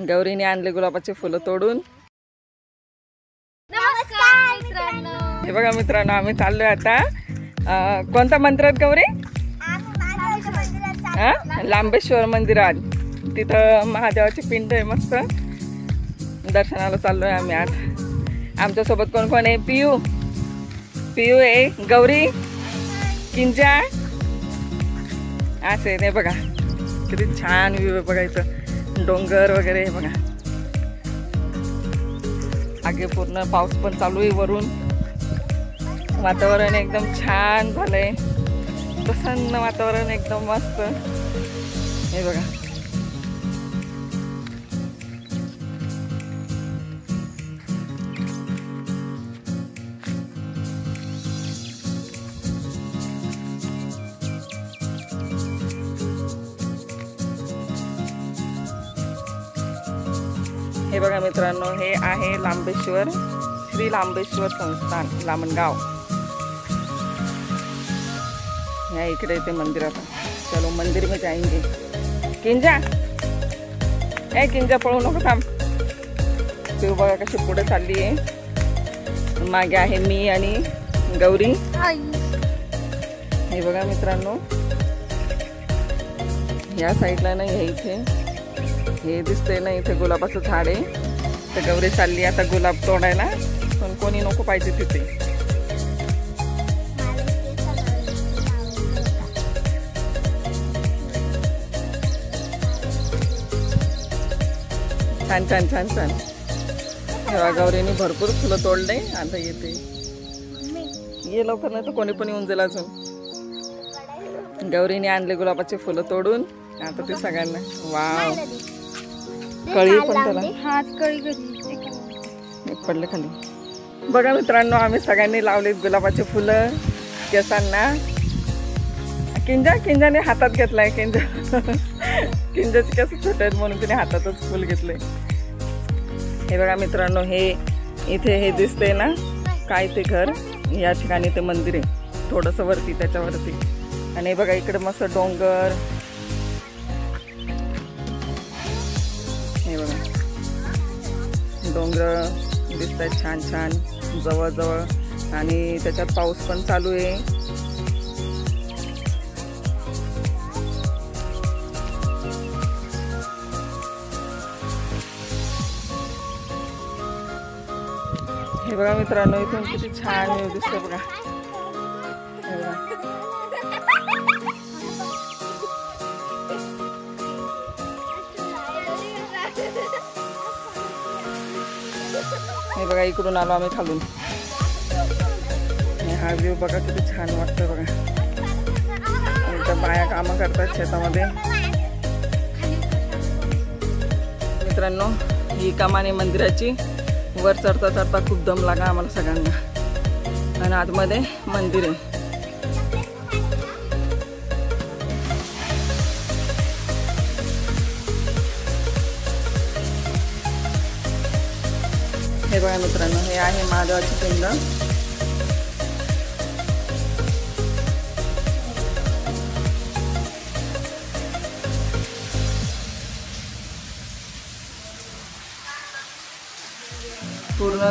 गौरीने आणले गुलाबाचे फुलं तोडून। नमस्कार मित्रांनो, हे बघा मित्रांनो, आम्ही चाललोय आता कोणत्या मंदिरात गौरी? लांबेश्वर मंदिरात। तिथं महादेवाची पिंड आहे मस्त, दर्शनाला चाललोय आम्ही आज। आमच्या सोबत कोण कोण आहे? पियू आहे, गौरी, किंजा असे नाही बघा। किती छान व्ह्यू आहे बघायचं, डोंगर वगैरे हे बघा। आगे पूर्ण पाऊस पण चालू आहे, वरून वातावरण एकदम छान झालंय, प्रसन्न वातावरण एकदम मस्त। हे बघा हे बघा मित्रांनो, हे आहे लांबेश्वर, श्री लांबेश्वर संस्थान लामणगाव। या इकडे ते मंदिरात। चलो मंदिर में जाएंगे। किंजा पळू नको, थांब। तू बघा कशी पुढे चालली आहे, मागे आहे मी आणि गौरी। हे बघा मित्रांनो, या साईडला नाही, हे इथे हे दिसतंय ना, इथे गुलाबाचं झाड आहे। तर गौरी चालली आता गुलाब तोडायला, पण कोणी नको पाहिजे तिथे। छान छान छान छान। तेव्हा गौरीने भरपूर फुलं तोडले, आता येते। ये लवकर, नाही तर कोणी पण येऊन जाईल अजून। गौरीने आणले गुलाबाचे फुलं तोडून, आता ते सगळ्यांना। वाव, कळी पण त्याला पडले खाली। बघा मित्रांनो, आम्ही सगळ्यांनी लावलेत गुलाबाचे फुलं केसांना। किंजाने हातात घेतलाय। किंजाचे केस छोटे आहेत म्हणून तिने हातातच फुल घेतले। हे बघा मित्रांनो, हे इथे हे दिसते ना, काय ते घर, या ठिकाणी ते मंदिर आहे, थोडस वरती, त्याच्यावरती। आणि हे बघा इकडे मस्त डोंगर, हे बघा डोंगर दिसत आहेत छान छान जवळ जवळ, आणि त्याच्यात पाऊस पण चालू आहे। हे बघा मित्रांनो, इथून किती छान व्ह्यू दिसतो बघा। हे बघा इकडून आलो आम्ही खालून। हा व्ह्यू बघा किती छान वाटतं बघा। इथं बाया कामं करतात शेतामध्ये। मित्रांनो, ही कमानी मंदिराची, वर चढता चढता खूप दम लागा आम्हाला सगळ्यांना, आणि आतमध्ये मंदिर आहे। हे बघा मित्रांनो, हे आहे महादेवाची पिंड। पूर्ण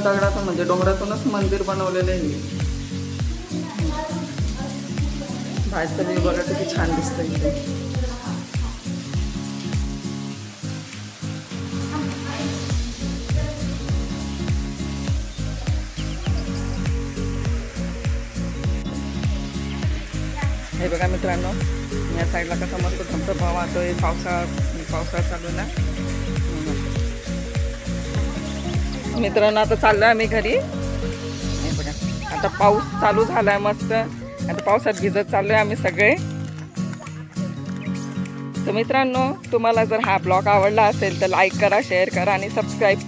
दगडाचं म्हणजे डोंगरातूनच मंदिर बनवलेलं आहे। बाहेरचं व्ह्यू बघा किती छान दिसतंय इथे। हे बघा मित्रांनो, या साईडला कसा मस्त धबधबा वाहतोय, पावसाळा चालू ना। मित्रांनो, आता चाललोय आम्ही घरी। हे बघा आता पाऊस चालू झालाय मस्त, आता पावसात भिजत चाललोय आम्ही सगळे। तर मित्रांनो, तुम्हाला जर हा ब्लॉग आवडला असेल तर लाईक करा, शेअर करा आणि सबस्क्राईब